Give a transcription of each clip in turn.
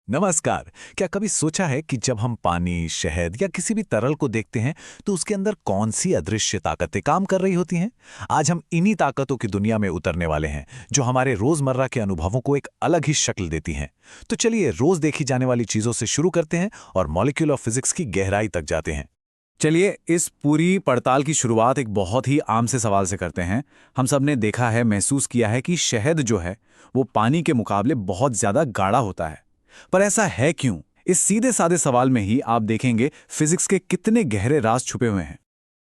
नमस्कार। क्या कभी सोचा है कि जब हम पानी, शहद या किसी भी तरल को देखते हैं तो उसके अंदर कौन सी अदृश्य ताकतें काम कर रही होती हैं? आज हम इन्हीं ताकतों की दुनिया में उतरने वाले हैं, जो हमारे रोजमर्रा के अनुभवों को एक अलग ही शक्ल देती हैं। तो चलिए रोज देखी जाने वाली चीजों से शुरू करते हैं और मॉलिक्यूल ऑफ फिजिक्स की गहराई तक जाते हैं। चलिए इस पूरी पड़ताल की शुरुआत एक बहुत ही आम से सवाल से करते हैं। हम सब ने देखा है, महसूस किया है कि शहद जो है वो पानी के मुकाबले बहुत ज्यादा गाढ़ा होता है। पर ऐसा है क्यों? इस सीधे साधे सवाल में ही आप देखेंगे फिजिक्स के कितने गहरे राज छुपे हुए हैं।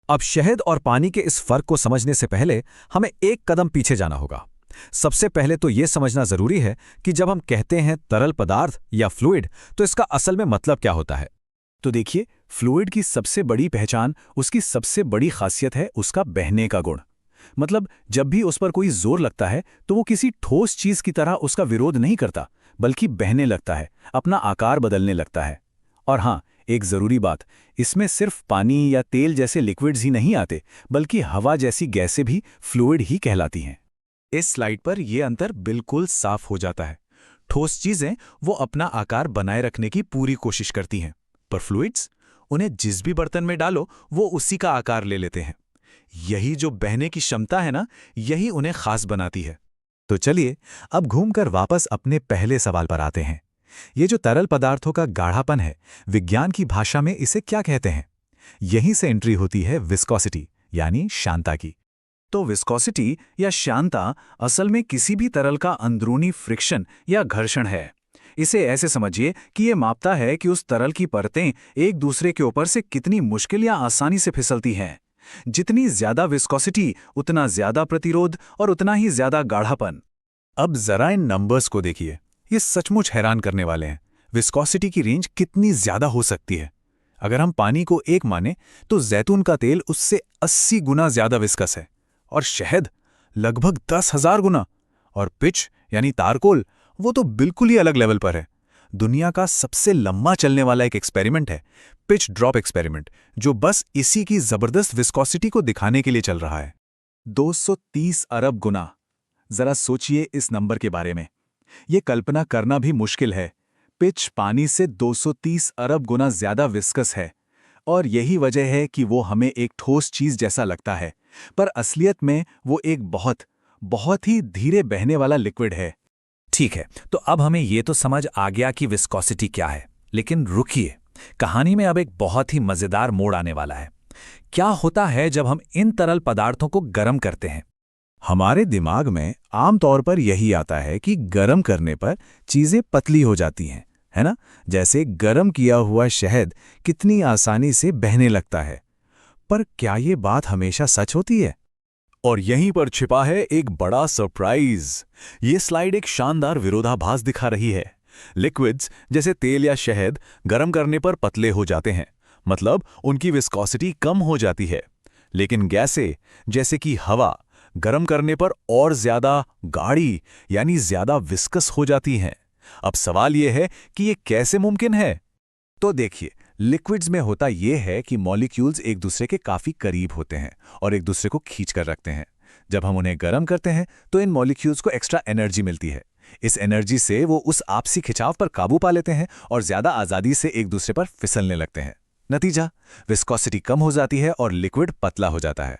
अब शहद और पानी के इस फर्क को समझने से पहले हमें एक कदम पीछे जाना होगा। सबसे पहले तो यह समझना जरूरी है कि जब हम कहते हैं तरल पदार्थ या फ्लूइड, तो इसका असल में मतलब क्या होता है। तो देखिए, फ्लूइड की सबसे बड़ी पहचान, उसकी सबसे बड़ी खासियत है उसका बहने का गुण। मतलब जब भी उस पर कोई जोर लगता है तो वो किसी ठोस चीज की तरह उसका विरोध नहीं करता, बल्कि बहने लगता है, अपना आकार बदलने लगता है। और हाँ, एक जरूरी बात, इसमें सिर्फ पानी या तेल जैसे लिक्विड्स ही नहीं आते, बल्कि हवा जैसी गैसें भी फ्लूइड ही कहलाती हैं। इस स्लाइड पर यह अंतर बिल्कुल साफ हो जाता है। ठोस चीजें वो अपना आकार बनाए रखने की पूरी कोशिश करती हैं, पर फ्लूइड्स, उन्हें जिस भी बर्तन में डालो वो उसी का आकार ले लेते हैं। यही जो बहने की क्षमता है ना, यही उन्हें खास बनाती है। तो चलिए अब घूमकर वापस अपने पहले सवाल पर आते हैं। ये जो तरल पदार्थों का गाढ़ापन है, विज्ञान की भाषा में इसे क्या कहते हैं? यहीं से एंट्री होती है विस्कोसिटी, यानी श्यानता की। तो विस्कोसिटी या श्यानता असल में किसी भी तरल का अंदरूनी फ्रिक्शन या घर्षण है। इसे ऐसे समझिए कि ये मापता है कि उस तरल की परतें एक दूसरे के ऊपर से कितनी मुश्किल या आसानी से फिसलती हैं। जितनी ज्यादा विस्कोसिटी, उतना ज्यादा प्रतिरोध और उतना ही ज्यादा गाढ़ापन। अब जरा इन नंबर्स को देखिए, ये सचमुच हैरान करने वाले हैं। विस्कोसिटी की रेंज कितनी ज्यादा हो सकती है। अगर हम पानी को 1 माने तो जैतून का तेल उससे 80 गुना ज्यादा विस्कस है, और शहद लगभग 10,000 गुना। और पिच यानी तारकोल, वो तो बिल्कुल ही अलग लेवल पर है। दुनिया का सबसे लंबा चलने वाला एक एक्सपेरिमेंट है पिच ड्रॉप एक्सपेरिमेंट, जो बस इसी की जबरदस्त विस्कोसिटी को दिखाने के लिए चल रहा है। 230 अरब गुना। जरा सोचिए इस नंबर के बारे में। यह कल्पना करना भी मुश्किल है। पिच पानी से 230 अरब गुना ज्यादा विस्कस है, और यही वजह है कि वो हमें एक ठोस चीज जैसा लगता है, पर असलियत में वो एक बहुत बहुत ही धीरे बहने वाला लिक्विड है। ठीक है, तो अब हमें ये तो समझ आ गया कि विस्कोसिटी क्या है, लेकिन रुकिए, कहानी में अब एक बहुत ही मजेदार मोड़ आने वाला है। क्या होता है जब हम इन तरल पदार्थों को गर्म करते हैं? हमारे दिमाग में आमतौर पर यही आता है कि गर्म करने पर चीजें पतली हो जाती हैं, है ना? जैसे गर्म किया हुआ शहद कितनी आसानी से बहने लगता है। पर क्या ये बात हमेशा सच होती है? और यहीं पर छिपा है एक बड़ा सरप्राइज। ये स्लाइड एक शानदार विरोधाभास दिखा रही है। लिक्विड्स जैसे तेल या शहद गर्म करने पर पतले हो जाते हैं, मतलब उनकी विस्कोसिटी कम हो जाती है। लेकिन गैसें जैसे कि हवा गर्म करने पर और ज्यादा गाढ़ी यानी ज्यादा विस्कस हो जाती हैं। अब सवाल यह है कि यह कैसे मुमकिन है? तो देखिए, लिक्विड्स में होता यह है कि मॉलिक्यूल्स एक दूसरे के काफी करीब होते हैं और एक दूसरे को खींच कर रखते हैं। जब हम उन्हें गर्म करते हैं तो इन मॉलिक्यूल्स को एक्स्ट्रा एनर्जी मिलती है। इस एनर्जी से वो उस आपसी खिंचाव पर काबू पा लेते हैं और ज्यादा आजादी से एक दूसरे पर फिसलने लगते हैं। नतीजा, विस्कोसिटी कम हो जाती है और लिक्विड पतला हो जाता है।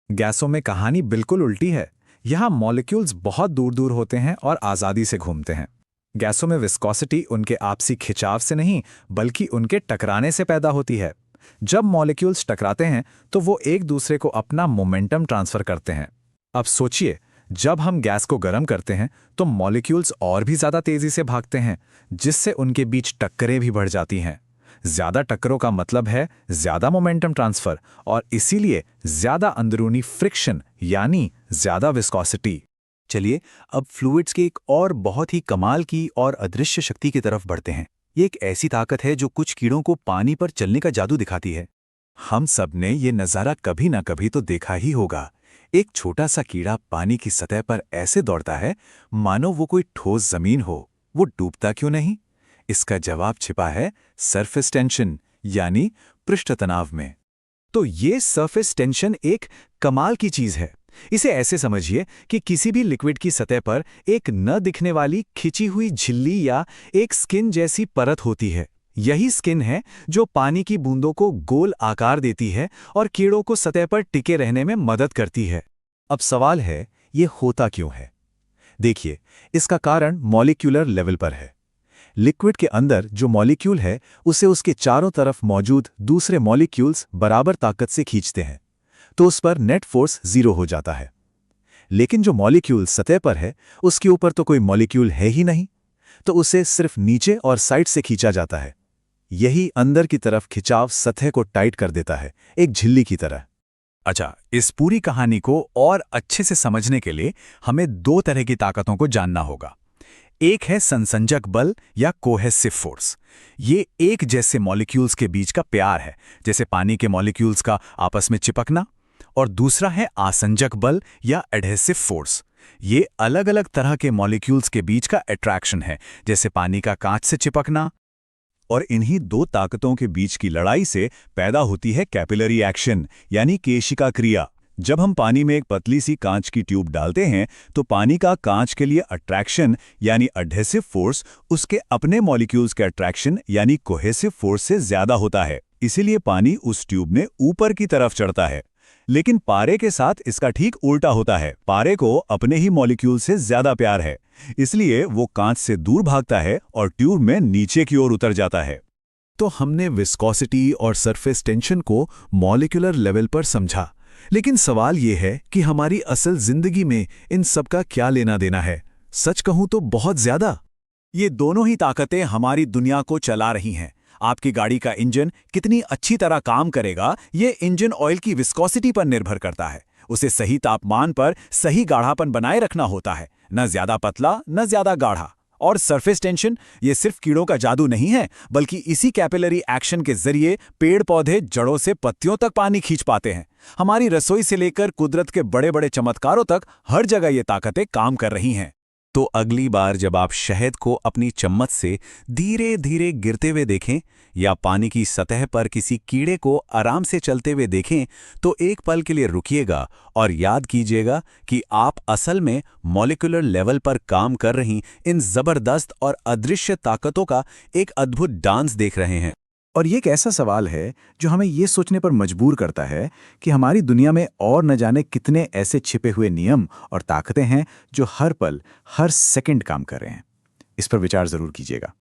गैसों में कहानी बिल्कुल उल्टी है। यहाँ मॉलिक्यूल्स बहुत दूर दूर होते हैं और आजादी से घूमते हैं। गैसों में विस्कोसिटी उनके आपसी खिंचाव से नहीं, बल्कि उनके टकराने से पैदा होती है। जब मॉलिक्यूल्स टकराते हैं तो वो एक दूसरे को अपना मोमेंटम ट्रांसफर करते हैं। अब सोचिए, जब हम गैस को गर्म करते हैं तो मॉलिक्यूल्स और भी ज्यादा तेजी से भागते हैं, जिससे उनके बीच टक्करें भी बढ़ जाती हैं। ज्यादा टक्करों का मतलब है ज्यादा मोमेंटम ट्रांसफर, और इसीलिए ज्यादा अंदरूनी फ्रिक्शन यानी ज्यादा विस्कोसिटी। चलिए अब फ्लूइड्स के एक और बहुत ही कमाल की और अदृश्य शक्ति की तरफ बढ़ते हैं। ये एक ऐसी ताकत है जो कुछ कीड़ों को पानी पर चलने का जादू दिखाती है। हम सब ने ये नज़ारा कभी ना कभी तो देखा ही होगा। एक छोटा सा कीड़ा पानी की सतह पर ऐसे दौड़ता है मानो वो कोई ठोस जमीन हो। वो डूबता क्यों नहीं? इसका जवाब छिपा है सरफेस टेंशन यानी पृष्ठ तनाव में। तो ये सरफेस टेंशन एक कमाल की चीज है। इसे ऐसे समझिए कि किसी भी लिक्विड की सतह पर एक न दिखने वाली खिंची हुई झिल्ली या एक स्किन जैसी परत होती है। यही स्किन है जो पानी की बूंदों को गोल आकार देती है और कीड़ों को सतह पर टिके रहने में मदद करती है। अब सवाल है, ये होता क्यों है? देखिए, इसका कारण मॉलिक्यूलर लेवल पर है। लिक्विड के अंदर जो मॉलिक्यूल है उसे उसके चारों तरफ मौजूद दूसरे मॉलिक्यूल्स बराबर ताकत से खींचते हैं, तो उस पर नेट फोर्स 0 हो जाता है। लेकिन जो मॉलिक्यूल सतह पर है उसके ऊपर तो कोई मॉलिक्यूल है ही नहीं, तो उसे सिर्फ नीचे और साइड से खींचा जाता है। यही अंदर की तरफ खिंचाव सतह को टाइट कर देता है, एक झिल्ली की तरह। अच्छा, इस पूरी कहानी को और अच्छे से समझने के लिए हमें दो तरह की ताकतों को जानना होगा। एक है संसंजक बल या कोहेसिव फोर्स। ये एक जैसे मॉलिक्यूल्स के बीच का प्यार है, जैसे पानी के मॉलिक्यूल्स का आपस में चिपकना। और दूसरा है आसंजक बल या एडहेसिव फोर्स। ये अलग अलग तरह के मॉलिक्यूल्स के बीच का अट्रैक्शन है, जैसे पानी का कांच से चिपकना। और इन्हीं दो ताकतों के बीच की लड़ाई से पैदा होती है कैपिलरी एक्शन, यानी केशिका क्रिया। जब हम पानी में एक पतली सी कांच की ट्यूब डालते हैं तो पानी का कांच के लिए अट्रैक्शन यानी एडहेसिव फोर्स उसके अपने मॉलिक्यूल्स के अट्रैक्शन यानी कोहेसिव फोर्स से ज्यादा होता है। इसीलिए पानी उस ट्यूब में ऊपर की तरफ चढ़ता है। लेकिन पारे के साथ इसका ठीक उल्टा होता है। पारे को अपने ही मॉलिक्यूल से ज्यादा प्यार है, इसलिए वो कांच से दूर भागता है और ट्यूब में नीचे की ओर उतर जाता है। तो हमने विस्कोसिटी और सरफेस टेंशन को मॉलिक्यूलर लेवल पर समझा, लेकिन सवाल ये है कि हमारी असल जिंदगी में इन सब का क्या लेना देना है? सच कहूं तो बहुत ज्यादा। ये दोनों ही ताकतें हमारी दुनिया को चला रही हैं। आपकी गाड़ी का इंजन कितनी अच्छी तरह काम करेगा, ये इंजन ऑयल की विस्कोसिटी पर निर्भर करता है। उसे सही तापमान पर सही गाढ़ापन बनाए रखना होता है, न ज्यादा पतला न ज्यादा गाढ़ा। और सरफेस टेंशन, ये सिर्फ कीड़ों का जादू नहीं है, बल्कि इसी कैपिलरी एक्शन के जरिए पेड़ पौधे जड़ों से पत्तियों तक पानी खींच पाते हैं। हमारी रसोई से लेकर कुदरत के बड़े बड़े चमत्कारों तक हर जगह ये ताकतें काम कर रही हैं। तो अगली बार जब आप शहद को अपनी चम्मच से धीरे धीरे गिरते हुए देखें या पानी की सतह पर किसी कीड़े को आराम से चलते हुए देखें, तो एक पल के लिए रुकिएगा और याद कीजिएगा कि आप असल में मॉलिक्यूलर लेवल पर काम कर रही इन जबरदस्त और अदृश्य ताकतों का एक अद्भुत डांस देख रहे हैं। और ये एक ऐसा सवाल है जो हमें ये सोचने पर मजबूर करता है कि हमारी दुनिया में और न जाने कितने ऐसे छिपे हुए नियम और ताकतें हैं जो हर पल, हर सेकंड काम कर रहे हैं। इस पर विचार जरूर कीजिएगा।